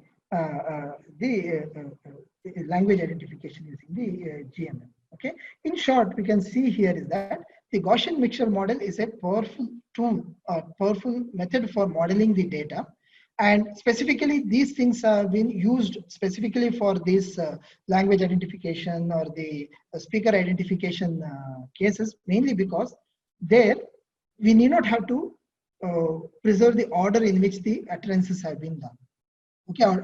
language identification using the GMM. Okay, in short, we can see here is that the Gaussian mixture model is a powerful tool or powerful method for modeling the data. And specifically, these things have been used specifically for this language identification or the speaker identification cases, mainly because there we need not have to preserve the order in which the utterances have been done. Okay, or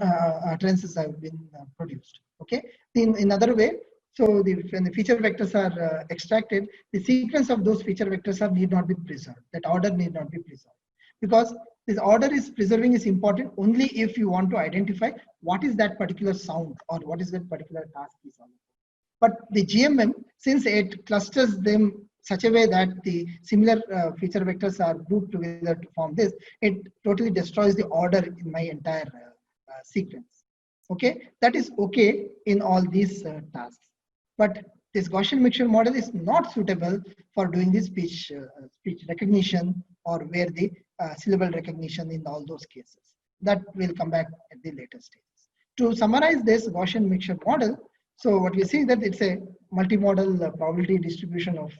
utterances have been produced. Okay, in other way, so when the feature vectors are extracted, the sequence of those feature vectors need not be preserved. That order need not be preserved, because this order is preserving is important only if you want to identify what is that particular sound or what is that particular task is on. But the GMM, since it clusters them such a way that the similar feature vectors are grouped together to form this, it totally destroys the order in my entire sequence. Okay, that is okay in all these tasks. But this Gaussian mixture model is not suitable for doing this speech recognition or where the syllable recognition in all those cases. That will come back at the later stages. To summarize this Gaussian mixture model, so what we see that it's a multimodal probability distribution of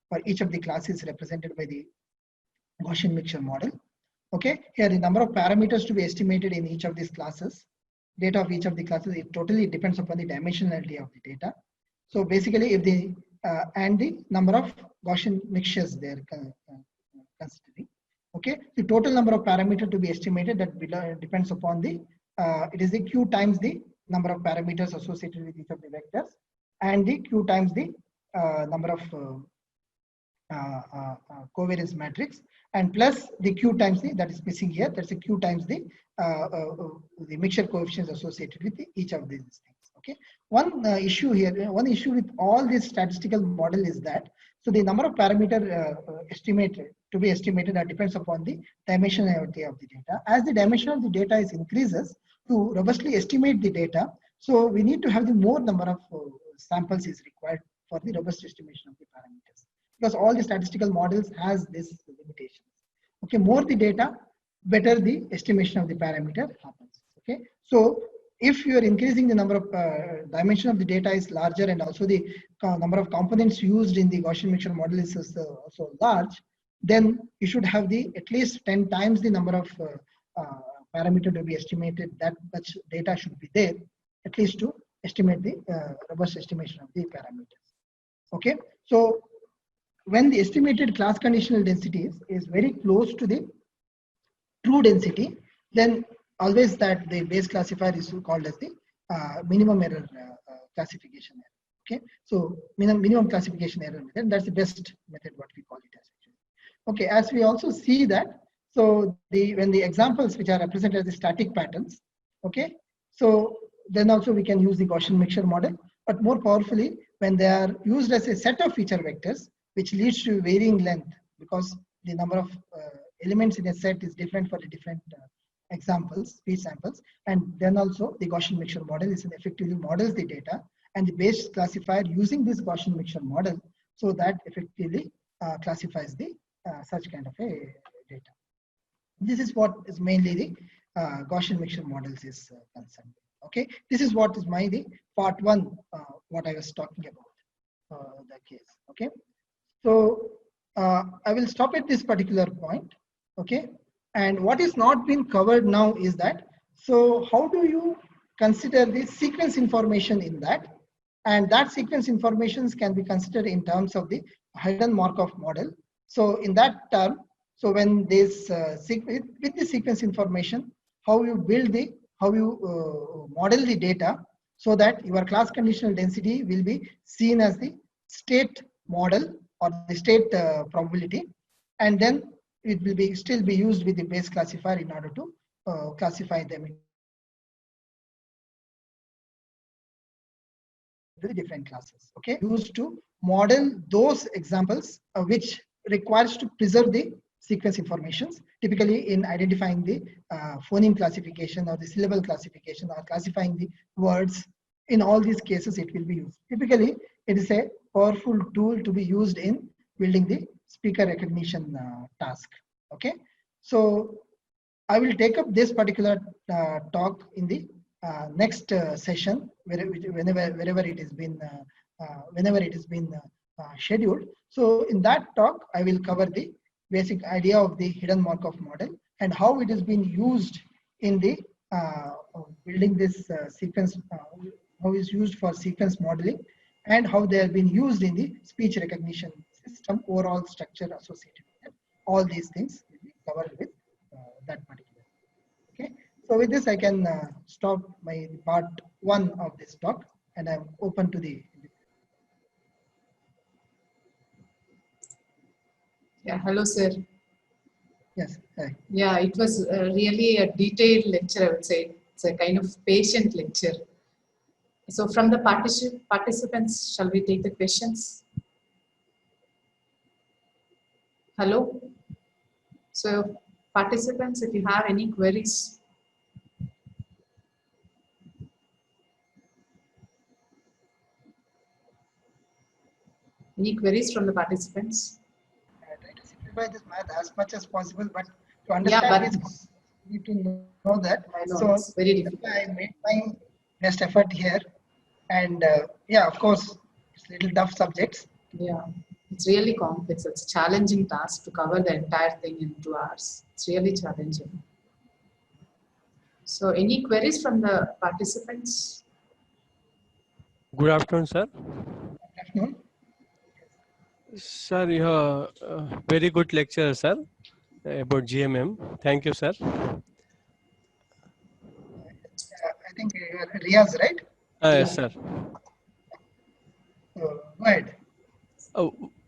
for each of the classes represented by the Gaussian mixture model. Okay, here the number of parameters to be estimated in each of these classes, data of each of the classes, it totally depends upon the dimensionality of the data. So basically, if the and the number of Gaussian mixtures they are considering. Okay, the total number of parameters to be estimated that depends upon the it is the q times the number of parameters associated with each of the vectors, and the q times the number of covariance matrix, and plus the q times the, that is missing here, that's a q times the mixture coefficients associated with each of these things. Okay, one issue here, one issue with all this statistical model is that, so the number of parameter estimated to be estimated that depends upon the dimensionality of the data. As the dimension of the data is increases, to robustly estimate the data, so we need to have the more number of samples is required for the robust estimation of the parameters, because all the statistical models has this limitations. Okay, more the data, better the estimation of the parameter happens. Okay, so if you are increasing the number of dimension of the data is larger, and also the number of components used in the Gaussian mixture model is also large, then you should have the at least 10 times the number of parameter to be estimated. That much data should be there at least to estimate the robust estimation of the parameters. Okay, so when the estimated class conditional density is very close to the true density, then always that the base classifier is called as the minimum error classification error. Okay, so minimum classification error method, that's the best method what we call it as. Okay, as we also see that, so when the examples which are represented as the static patterns, okay, so then also we can use the Gaussian mixture model, but more powerfully when they are used as a set of feature vectors, which leads to varying length, because the number of elements in a set is different for the different examples, speech samples, and then also the Gaussian mixture model is effectively models the data, and the base classifier using this Gaussian mixture model, so that effectively classifies the such kind of a data. This is what is mainly the Gaussian mixture models is concerned. Okay, this is what is the part one, what I was talking about, the case. Okay, so I will stop at this particular point. Okay, and what is not been covered now is that, so how do you consider the sequence information in that? And that sequence informations can be considered in terms of the hidden Markov model. So in that term, so when this with the sequence information, how you build the, how you model the data, so that your class conditional density will be seen as the state model or the state probability, and then it will be still be used with the base classifier in order to classify them into the different classes. Okay, used to model those examples which requires to preserve the sequence informations, typically in identifying the phoneme classification or the syllable classification or classifying the words. In all these cases, it will be used. Typically, it is a powerful tool to be used in building the speaker recognition task. Okay, so I will take up this particular talk in the next session, wherever it has been scheduled. So in that talk, I will cover the basic idea of the hidden Markov model and how it has been used in the building this sequence, how is used for sequence modeling, and how they have been used in the speech recognition system, overall structure associated with it. All these things will be covered with that particular. Okay, so with this I can stop my part one of this talk, and I'm open to the. Yeah, hello, sir. Yes. Hi. Yeah, it was really a detailed lecture, I would say. It's a kind of patient lecture. So from the participants, shall we take the questions? Hello? So participants, if you have any queries. Any queries from the participants? I try to simplify this math as much as possible, but to understand this, you need to know that. I know, So it's very difficult. I made my best effort here, and yeah, of course, it's little tough subjects. Yeah, it's really complex. It's a challenging task to cover the entire thing in 2 hours. It's really challenging. So any queries from the participants? Good afternoon, sir. Good afternoon. Sir, you have very good lecture, sir, about GMM. Thank you, sir. I think you are Riaz, right? Yes, sir. So go ahead.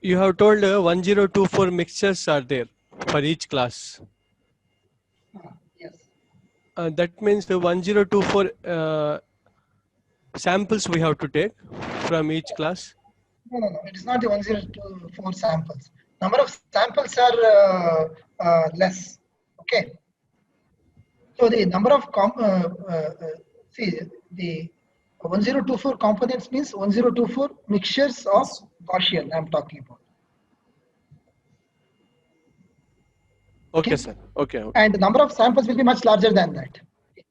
You have told 1024 mixtures are there for each class. Yes. That means the 1024 samples we have to take from each class. No. It is not the 1024 samples. Number of samples are less. Okay. So the number of see the 1024 components means 1024 mixtures of Gaussian. I'm talking about. Okay, sir. Okay. And the number of samples will be much larger than that.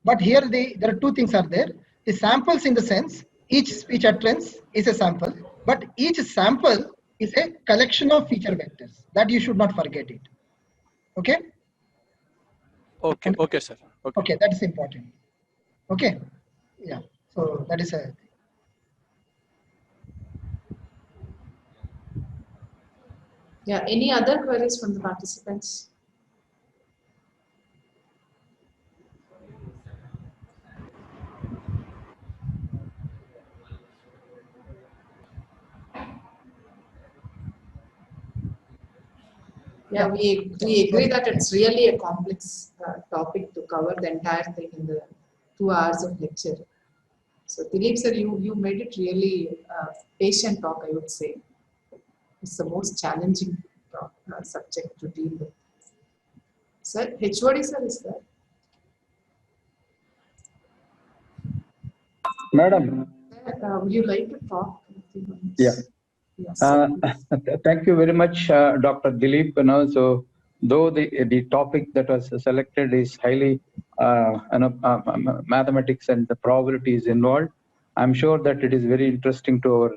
But here there are two things are there. The samples in the sense each speech utterance is a sample, but each sample is a collection of feature vectors. That you should not forget it. Okay? Okay, sir. Okay, that is important. Okay. Yeah. So that is a. Yeah, any other queries from the participants? Yeah, we agree that it's really a complex topic to cover the entire thing in the 2 hours of lecture. So Dilip sir, you made it really patient talk, I would say. It's the most challenging subject to deal with. Sir, HOD sir is there? Madam. Sir, would you like to talk? Yeah. Yes, sir. Thank you very much, Dr. Dilip. So though the topic that was selected is highly mathematics and the probabilities involved, I'm sure that it is very interesting to our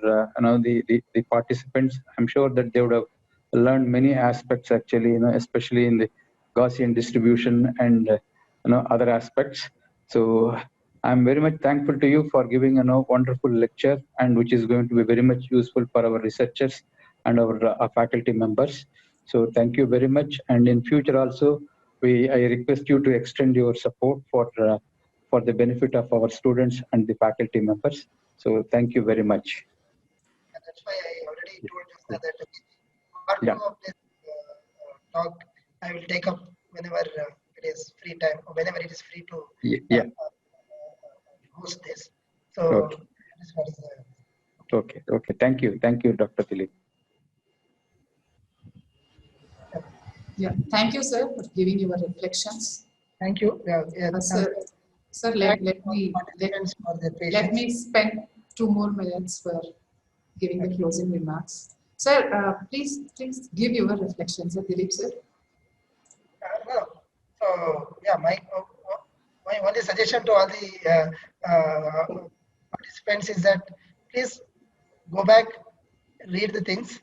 the participants. I'm sure that they would have learned many aspects actually, especially in the Gaussian distribution and other aspects. So I'm very much thankful to you for giving a wonderful lecture, and which is going to be very much useful for our researchers and our faculty members. So thank you very much. And in future also, I request you to extend your support for the benefit of our students and the faculty members. So thank you very much. And that's why I already told you that part Yeah. two of this talk I will take up whenever it is free time or whenever it is free to Yeah. host this. So Okay. this was Okay. Okay. Thank you, Dr. Dilip. Yeah, thank you, sir, for giving your reflections. thank you. Sir, let me For the let me patience. spend 2 more minutes for giving the closing remarks. Sir, please give your reflections, sir. Dilip, sir. No. So yeah, my only suggestion to all the participants is that please go back, read the things,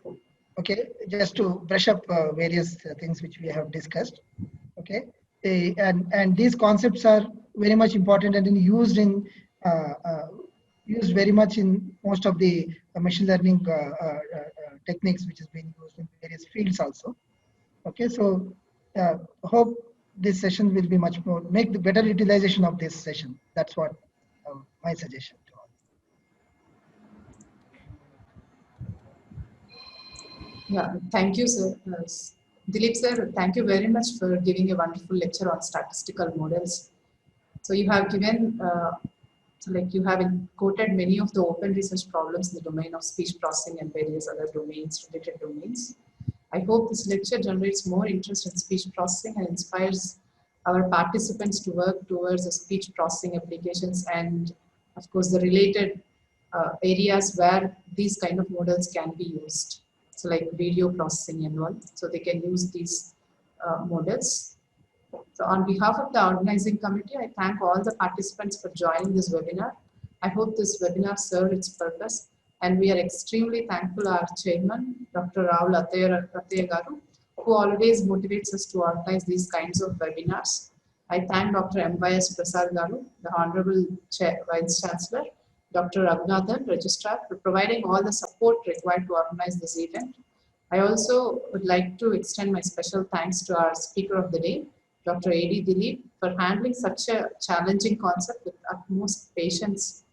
okay, just to brush up various things which we have discussed, okay. And these concepts are very much important and used very much in most of the machine learning techniques which is being used in various fields also. Okay, so hope this session will be much more, make the better utilization of this session. That's what my suggestion to all. Yeah, thank you, sir. Dilip, sir, thank you very much for giving a wonderful lecture on statistical models. So you have given, you have quoted many of the open research problems in the domain of speech processing and various other domains, related domains. I hope this lecture generates more interest in speech processing and inspires our participants to work towards the speech processing applications and, of course, the related areas where these kind of models can be used. So like video processing and all. So they can use these models. So on behalf of the organizing committee, I thank all the participants for joining this webinar. I hope this webinar served its purpose, and we are extremely thankful to our chairman, Dr. Rahul Attaya Garu, who always motivates us to organize these kinds of webinars. I thank Dr. M.Y.S. Prasad Garu, the Honorable Vice Chancellor, Dr. Raghunathan, Registrar, for providing all the support required to organize this event. I also would like to extend my special thanks to our speaker of the day, Dr. A.D. Dilip, for handling such a challenging concept with utmost patience.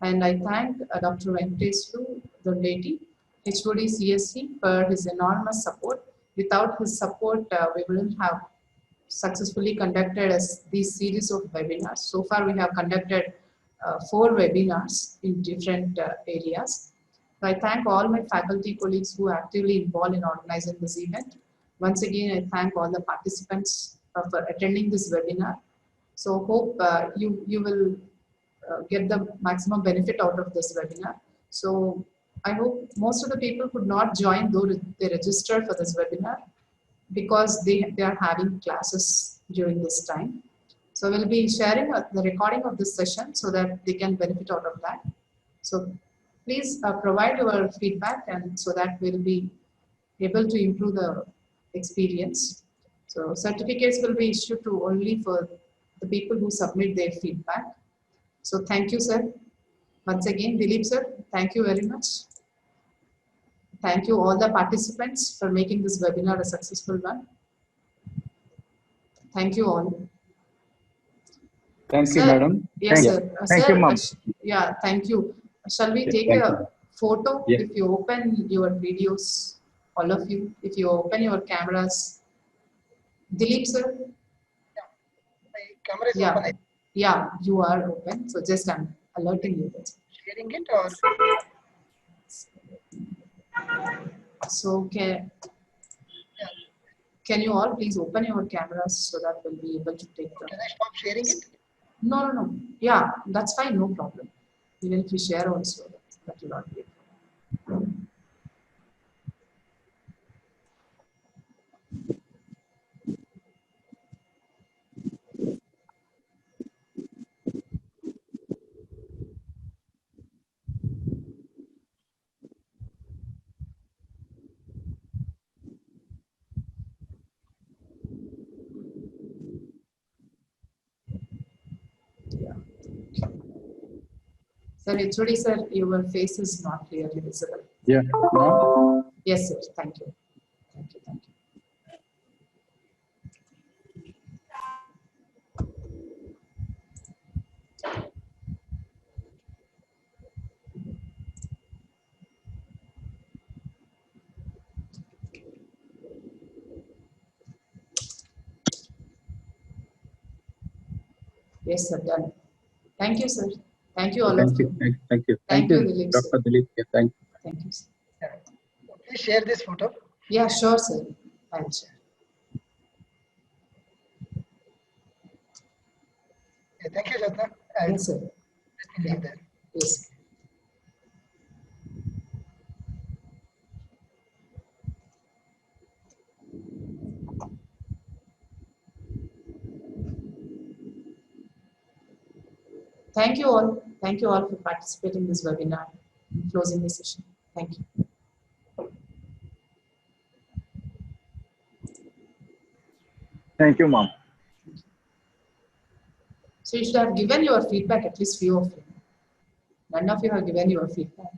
And I thank Dr. Venkateswaru Dondeti, HOD CSC, for his enormous support. Without his support, we wouldn't have successfully conducted these series of webinars. So far, we have conducted 4 webinars in different areas. So I thank all my faculty colleagues who are actively involved in organizing this event. Once again, I thank all the participants for attending this webinar. So hope you will get the maximum benefit out of this webinar. So I hope most of the people could not join though they registered for this webinar because they are having classes during this time. So we'll be sharing the recording of this session so that they can benefit out of that. So please provide your feedback and so that we'll be able to improve the experience. So certificates will be issued to only for the people who submit their feedback. So thank you, sir. Once again, Dilip sir, thank you very much. Thank you all the participants for making this webinar a successful one. Thank you all. Thank Sir, you, madam. Yes, Yeah. sir. Thank you, ma'am. Yeah, thank you. Shall we Yes, take thank a you. photo? Yes. If you open your videos, all of you, if you open your cameras. Dilip sir? My camera is Yeah. open. Yeah, you are open. So just I'm alerting you. Sharing it or So can you all please open your cameras so that we'll be able to take the. can I stop sharing it? No. Yeah, that's fine. No problem. Even if we share also, that will not be. Sir, HOD sir, your face is not clearly visible. Yeah. Now? Yes, sir. Thank you. Thank you. Thank you. Yes, sir. Done. Thank you, sir. Thank you, all of Thank you. you. Thank you. Thank you, Dilip, sir. Dr. Dilip. Yeah, thank you. Thank you, sir. Please share this photo. Yeah, sure, sir. I'll share. Okay, thank you, Jyotna. I'll Yes, sir. let me leave there. Yes. Thank you all. Thank you all for participating in this webinar. I'm closing the session. Thank you. Thank you, ma'am. So you should have given your feedback, at least few of you. None of you have given your feedback.